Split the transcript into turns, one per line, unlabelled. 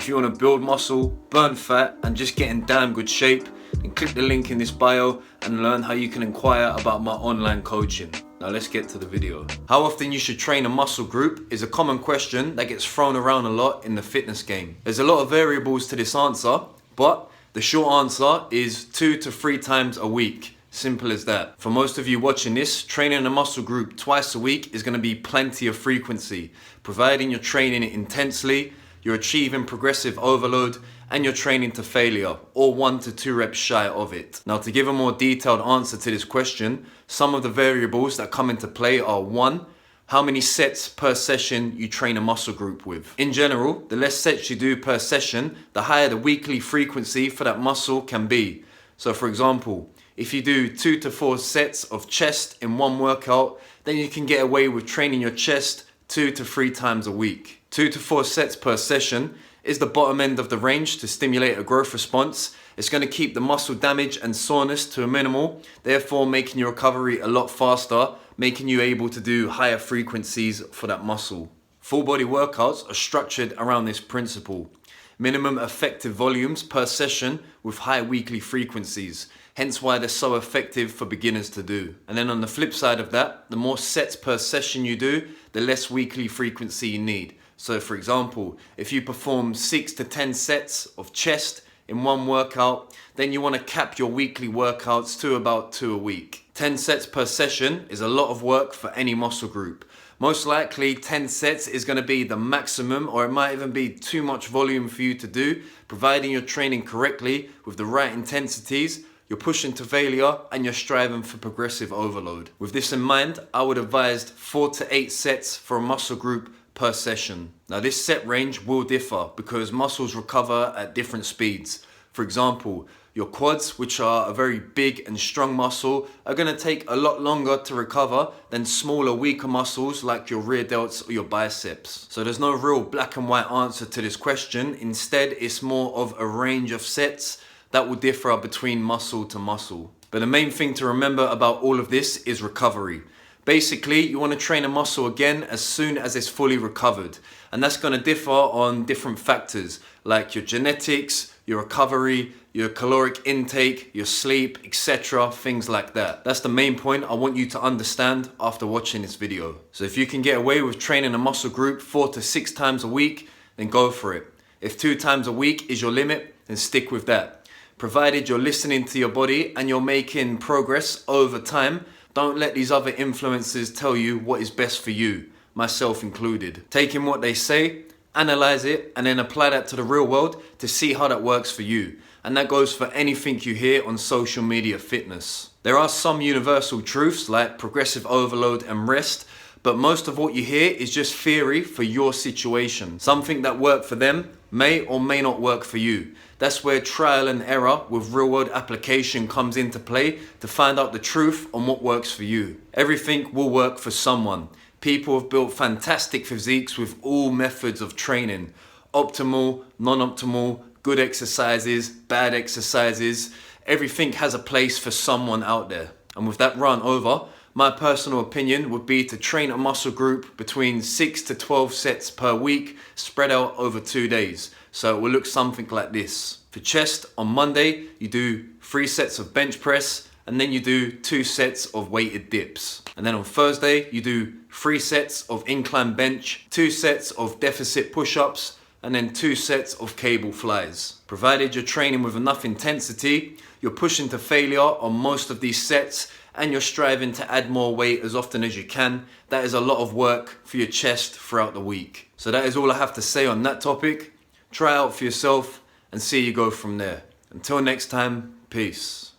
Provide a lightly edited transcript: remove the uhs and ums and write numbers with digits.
If you want to build muscle, burn fat, and just get in damn good shape, then click the link in this bio and learn how you can inquire about my online coaching. Now let's get to the video. How often you should train a muscle group is a common question that gets thrown around a lot in the fitness game. There's a lot of variables to this answer, but the short answer is 2 to 3 times a week. Simple as that. For most of you watching this, training a muscle group twice a week is going to be plenty of frequency, providing you're training it intensely, you're achieving progressive overload, and you're training to failure, or 1 to 2 reps shy of it. Now, to give a more detailed answer to this question, some of the variables that come into play are: 1, how many sets per session you train a muscle group with. In general, the less sets you do per session, the higher the weekly frequency for that muscle can be. So for example, if you do 2 to 4 sets of chest in one workout, then you can get away with training your chest 2 to 3 times a week. 2 to 4 sets per session is the bottom end of the range to stimulate a growth response. It's going to keep the muscle damage and soreness to a minimal, therefore making your recovery a lot faster, making you able to do higher frequencies for that muscle. Full body workouts are structured around this principle. Minimum effective volumes per session with high weekly frequencies, hence why they're so effective for beginners to do. And then on the flip side of that, the more sets per session you do, the less weekly frequency you need. So for example, if you perform 6 to 10 sets of chest in one workout, then you want to cap your weekly workouts to about 2 a week. 10 sets per session is a lot of work for any muscle group. Most likely 10 sets is going to be the maximum, or it might even be too much volume for you to do, providing you're training correctly with the right intensities, you're pushing to failure, and you're striving for progressive overload. With this in mind, I would advise 4 to 8 sets for a muscle group per session. Now this set range will differ because muscles recover at different speeds. For example, your quads, which are a very big and strong muscle, are going to take a lot longer to recover than smaller, weaker muscles like your rear delts or your biceps. So there's no real black and white answer to this question. Instead, it's more of a range of sets that will differ between muscle to muscle. But the main thing to remember about all of this is recovery. Basically, you want to train a muscle again as soon as it's fully recovered. And that's going to differ on different factors like your genetics, your recovery, your caloric intake, your sleep, etc. Things like that. That's the main point I want you to understand after watching this video. So if you can get away with training a muscle group 4 to 6 times a week, then go for it. If 2 times a week is your limit, then stick with that. Provided you're listening to your body and you're making progress over time, don't let these other influences tell you what is best for you, myself included. Take in what they say, analyze it, and then apply that to the real world to see how that works for you. And that goes for anything you hear on social media fitness. There are some universal truths like progressive overload and rest, but most of what you hear is just theory for your situation. Something that worked for them may or may not work for you. That's where trial and error with real world application comes into play to find out the truth on what works for you. Everything will work for someone. People have built fantastic physiques with all methods of training. Optimal, non-optimal, good exercises, bad exercises. Everything has a place for someone out there. And with that run over, my personal opinion would be to train a muscle group between 6 to 12 sets per week, spread out over 2 days. So it will look something like this. For chest, on Monday, you do 3 sets of bench press, and then you do 2 sets of weighted dips. And then on Thursday, you do 3 sets of incline bench, 2 sets of deficit push-ups, and then 2 sets of cable flies. Provided you're training with enough intensity, you're pushing to failure on most of these sets, and you're striving to add more weight as often as you can, that is a lot of work for your chest throughout the week. So that is all I have to say on that topic. Try out for yourself and see you go from there. Until next time, peace.